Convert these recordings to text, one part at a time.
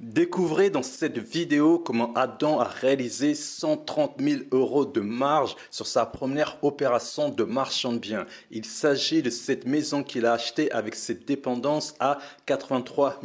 Découvrez dans cette vidéo comment Adam a réalisé 130 000 euros de marge sur sa première opération de marchand de biens. Il s'agit de cette maison qu'il a achetée avec ses dépendances à 83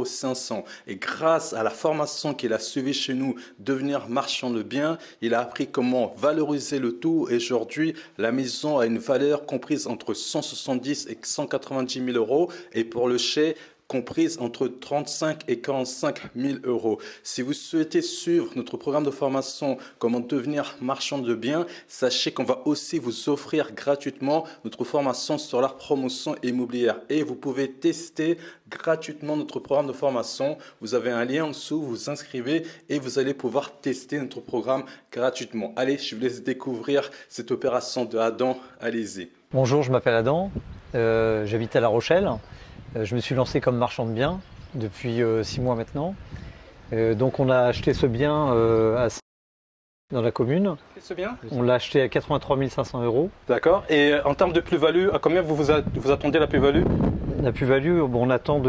500 euros. Et grâce à la formation qu'il a suivie chez nous, devenir marchand de biens, il a appris comment valoriser le tout. Et aujourd'hui, la maison a une valeur comprise entre 170 et 190 000 euros. Et pour le chai, comprise entre 35 et 45 000 euros. Si vous souhaitez suivre notre programme de formation Comment devenir marchand de biens, sachez qu'on va aussi vous offrir gratuitement notre formation sur la promotion immobilière. Et vous pouvez tester gratuitement notre programme de formation. Vous avez un lien en dessous, vous vous inscrivez et vous allez pouvoir tester notre programme gratuitement. Allez, je vous laisse découvrir cette opération de Adam. Allez-y. Bonjour, je m'appelle Adam, j'habite à La Rochelle. Je me suis lancé comme marchand de biens depuis 6 mois maintenant. Donc on a acheté ce bien dans la commune. Ce bien ? On l'a acheté à 83 500 euros. D'accord. Et en termes de plus-value, à combien vous attendez la plus-value ? La plus-value, on attend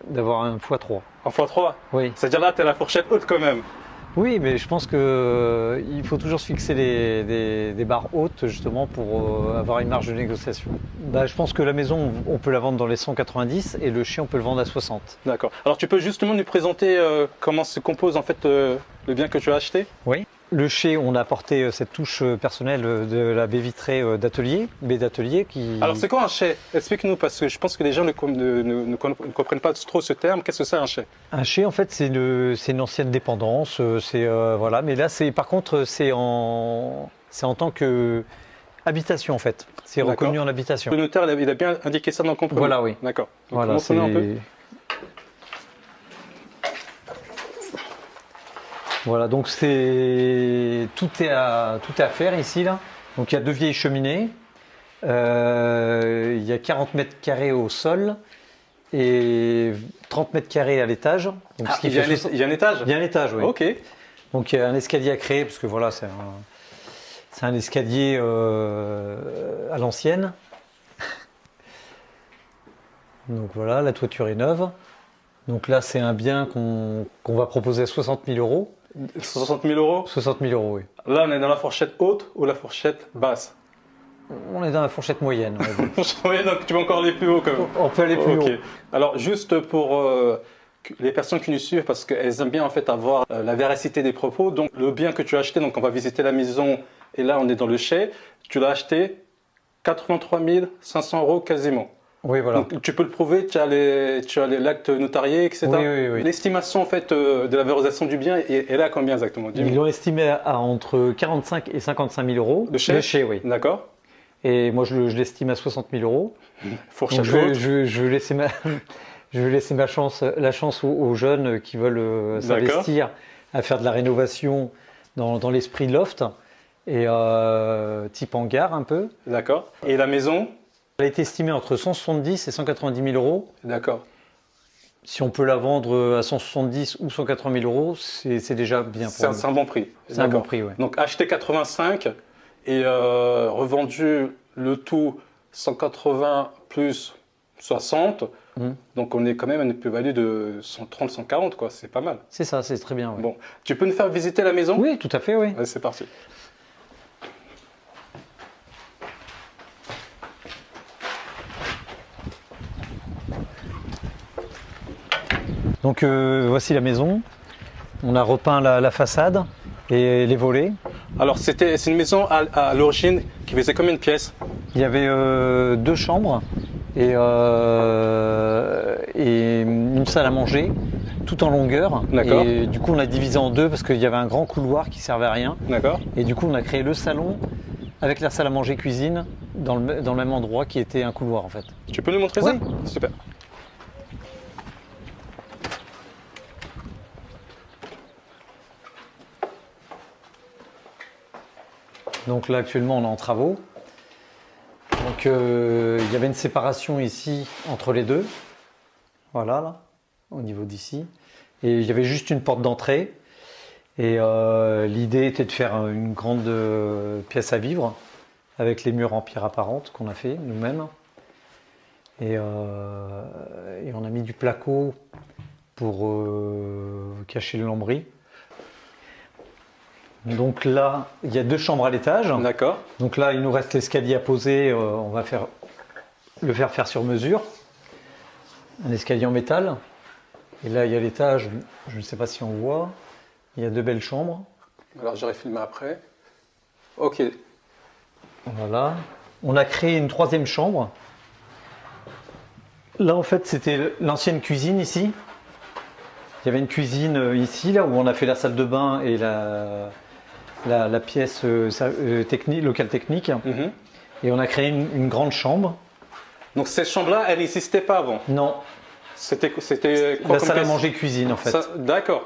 d'avoir un x3. En x3 ? Oui. C'est-à-dire là, tu as la fourchette haute quand même. Oui, mais je pense qu'il faut toujours se fixer des barres hautes justement pour avoir une marge de négociation. Je pense que la maison, on peut la vendre dans les 190 et le chai, on peut le vendre à 60. D'accord. Alors tu peux justement nous présenter comment se compose en fait le bien que tu as acheté ? Oui. Le chai, on a apporté cette touche personnelle de la baie vitrée d'atelier, qui... Alors c'est quoi un chai ? Explique-nous parce que je pense que les gens ne comprennent pas trop ce terme. Qu'est-ce que c'est un chai ? Un chai, en fait, c'est une ancienne dépendance. Voilà. Mais là, par contre, c'est en tant que habitation en fait. C'est reconnu en habitation. Le notaire, il a bien indiqué ça dans le compromis. Voilà, oui. D'accord. Donc, voilà, montre-nous un peu. Voilà, donc tout est à faire ici là. Donc il y a 2 vieilles cheminées, il y a 40 mètres carrés au sol et 30 mètres carrés à l'étage. Il y a un étage ? Il y a un étage, oui. Ok. Donc il y a un escalier à créer parce que voilà, c'est un escalier à l'ancienne. Donc voilà, la toiture est neuve. Donc là, c'est un bien qu'on va proposer à 60 000 euros. 60 000 euros ? 60 000 euros, oui. Là, on est dans la fourchette haute ou la fourchette basse ? On est dans la fourchette moyenne. Oui, donc tu peux encore aller plus haut quand même. On peut aller plus haut. Alors, juste pour les personnes qui nous suivent, parce qu'elles aiment bien en fait avoir la véracité des propos. Donc, le bien que tu as acheté, donc on va visiter la maison et là, on est dans le chai. Tu l'as acheté 83 500 euros quasiment. Oui, voilà. Donc, tu peux le prouver, tu as l'acte notarié, etc. Oui. L'estimation en fait de la valorisation du bien, elle est à combien exactement ? Ils l'ont estimé à entre 45 et 55 000 euros. De chai ? De chai, oui. D'accord. Et moi, je l'estime à 60 000 euros. Fourchette haute. Je vais laisser la chance aux jeunes qui veulent s'investir à faire de la rénovation dans l'esprit loft et type hangar un peu. D'accord. Et la maison ? Elle a été estimée entre 170 et 190 000 euros. D'accord. Si on peut la vendre à 170 ou 180 000 euros, c'est déjà bien pour nous. C'est un bon prix. C'est un bon prix, oui. Donc acheté 85 et revendu le tout 180 plus 60. Donc on est quand même à une plus-value de 130, 140 quoi. C'est pas mal. C'est ça, c'est très bien. Oui. Bon, tu peux nous faire visiter la maison ? Oui, tout à fait, oui. Allez, c'est parti. Donc voici la maison. On a repeint la façade et les volets. Alors c'est une maison à l'origine qui faisait combien de pièces ? Il y avait 2 chambres et une salle à manger, tout en longueur. D'accord. Et du coup on a divisé en 2 parce qu'il y avait un grand couloir qui servait à rien. D'accord. Et du coup on a créé le salon avec la salle à manger cuisine dans le même endroit qui était un couloir en fait. Tu peux nous montrer ça ? Super. Donc là actuellement on est en travaux. Donc il y avait une séparation ici entre les deux. Voilà là, au niveau d'ici. Et il y avait juste une porte d'entrée. Et l'idée était de faire une grande pièce à vivre avec les murs en pierre apparente qu'on a fait nous-mêmes. Et on a mis du placo pour cacher le lambris. Donc là, il y a 2 chambres à l'étage. D'accord. Donc là, il nous reste l'escalier à poser. On va le faire sur mesure. Un escalier en métal. Et là, il y a l'étage. Je ne sais pas si on voit. Il y a 2 belles chambres. Alors j'aurais filmé après. Ok. Voilà. On a créé une 3e chambre. Là, en fait, c'était l'ancienne cuisine ici. Il y avait une cuisine ici, là où on a fait la salle de bain et la pièce locale technique. Et on a créé une grande chambre. Donc cette chambre-là, elle n'existait pas avant? Non. C'était quoi La comme salle à pièce? manger cuisine, en fait. D'accord.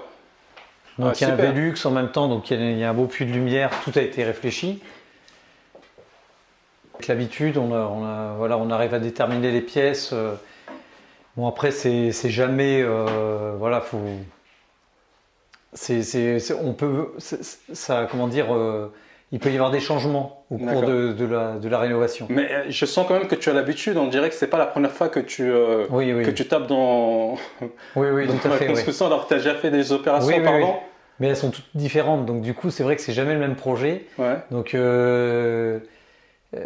Donc il y a un super. Velux en même temps, donc il y a un beau puits de lumière, tout a été réfléchi. Avec l'habitude, on arrive à déterminer les pièces. Bon, après, c'est jamais. Voilà, faut. Comment dire, il peut y avoir des changements au cours de la rénovation. Mais je sens quand même que tu as l'habitude. On dirait que c'est pas la première fois que tu que tu tapes dans. Oui, dans tout à la fait. construction, alors que tu as déjà fait des opérations Oui. auparavant. Mais elles sont toutes différentes, donc du coup, c'est vrai que c'est jamais le même projet. Ouais. Donc,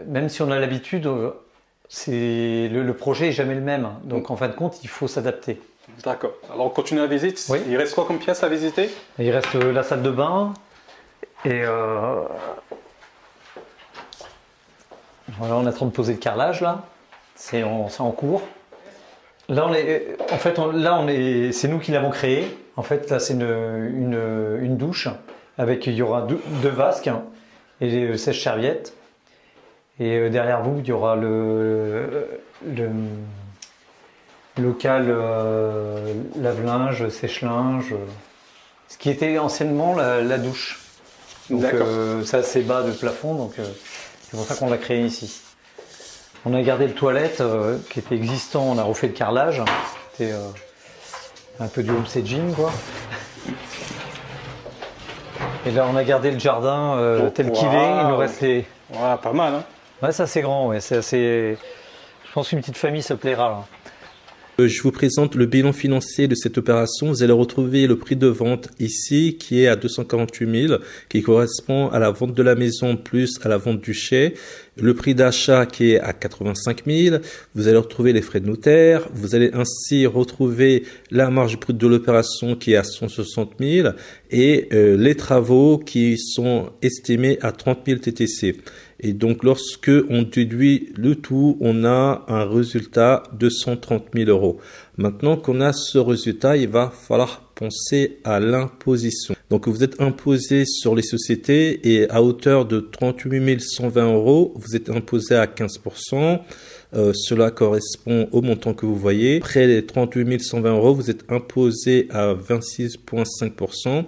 même si on a l'habitude, le projet est jamais le même. Donc, en fin de compte, il faut s'adapter. D'accord. Alors, on continue la visite. Oui. Il reste quoi comme pièce à visiter? Et il reste la salle de bain. Et voilà, on est en train de poser le carrelage là. C'est en cours. Là, c'est nous qui l'avons créé. En fait, là, c'est une douche avec, il y aura 2 vasques et des sèche-serviettes. Et derrière vous, il y aura le local lave-linge, sèche-linge, ce qui était anciennement la douche. Donc c'est assez bas de plafond, donc c'est pour ça qu'on l'a créé ici. On a gardé le toilette qui était existant, on a refait le carrelage. C'était un peu du homestaging, quoi. Et là, on a gardé le jardin tel qu'il est. Il nous reste les. Ouais, pas mal, hein. Ouais, c'est assez grand, ouais. C'est assez. Je pense qu'une petite famille se plaira là. Je vous présente le bilan financier de cette opération. Vous allez retrouver le prix de vente ici qui est à 248 000, qui correspond à la vente de la maison plus à la vente du chai. Le prix d'achat qui est à 85 000. Vous allez retrouver les frais de notaire. Vous allez ainsi retrouver la marge brute de l'opération qui est à 160 000 et les travaux qui sont estimés à 30 000 TTC. Et donc, lorsque on déduit le tout, on a un résultat de 130 000 euros. Maintenant qu'on a ce résultat, il va falloir penser à l'imposition. Donc, vous êtes imposé sur les sociétés et à hauteur de 38 120 euros, vous êtes imposé à 15%. Cela correspond au montant que vous voyez. Après les 38 120 euros, vous êtes imposé à 26,5%.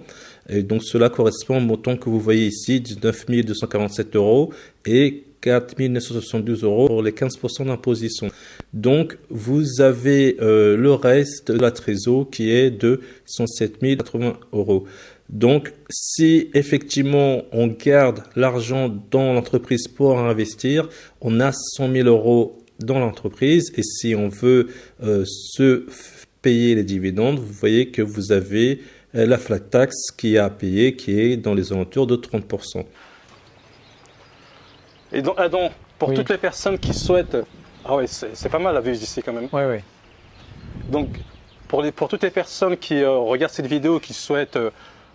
Et donc, cela correspond au montant que vous voyez ici, 19 247 euros et 4 972 euros pour les 15% d'imposition. Donc, vous avez le reste de la trésor qui est de 107 080 euros. Donc, si effectivement on garde l'argent dans l'entreprise pour investir, on a 100 000 euros dans l'entreprise. Et si on veut se payer les dividendes, vous voyez que vous avez la flat tax qui est à payer, qui est dans les alentours de 30%. Et donc, Adam, pour Oui. toutes les personnes qui souhaitent... Ah ouais, c'est pas mal la vue d'ici quand même. Oui. Donc, pour toutes les personnes qui regardent cette vidéo, qui souhaitent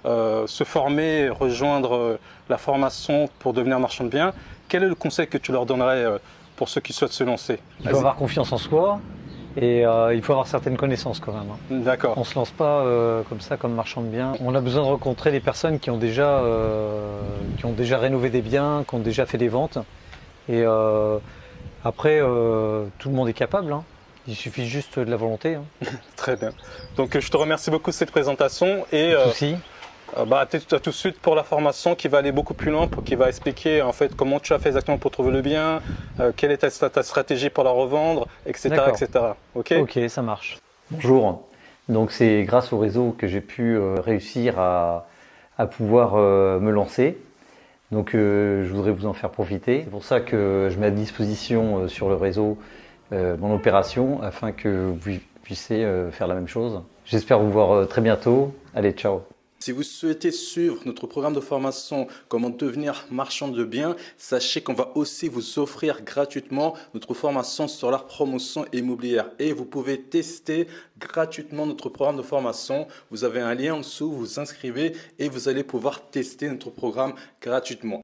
se former, rejoindre la formation pour devenir marchand de biens, quel est le conseil que tu leur donnerais pour ceux qui souhaitent se lancer? Il faut avoir confiance en soi et il faut avoir certaines connaissances quand même. D'accord. On ne se lance pas comme ça, comme marchand de biens. On a besoin de rencontrer des personnes qui ont déjà rénové des biens, qui ont déjà fait des ventes. Et après, tout le monde est capable. Il suffit juste de la volonté. Très bien. Donc, je te remercie beaucoup de cette présentation et Pas de souci. à tout de suite pour la formation qui va aller beaucoup plus loin, qui va expliquer en fait comment tu as fait exactement pour trouver le bien, quelle est ta stratégie pour la revendre, etc. D'accord. etc. Ok. Ok, ça marche. Bonjour. Donc c'est grâce au réseau que j'ai pu réussir à pouvoir me lancer. Donc je voudrais vous en faire profiter. C'est pour ça que je mets à disposition sur le réseau mon opération afin que vous puissiez faire la même chose. J'espère vous voir très bientôt. Allez, ciao. Si vous souhaitez suivre notre programme de formation Comment devenir marchand de biens, sachez qu'on va aussi vous offrir gratuitement notre formation sur la promotion immobilière. Et vous pouvez tester gratuitement notre programme de formation. Vous avez un lien en dessous, vous vous inscrivez et vous allez pouvoir tester notre programme gratuitement.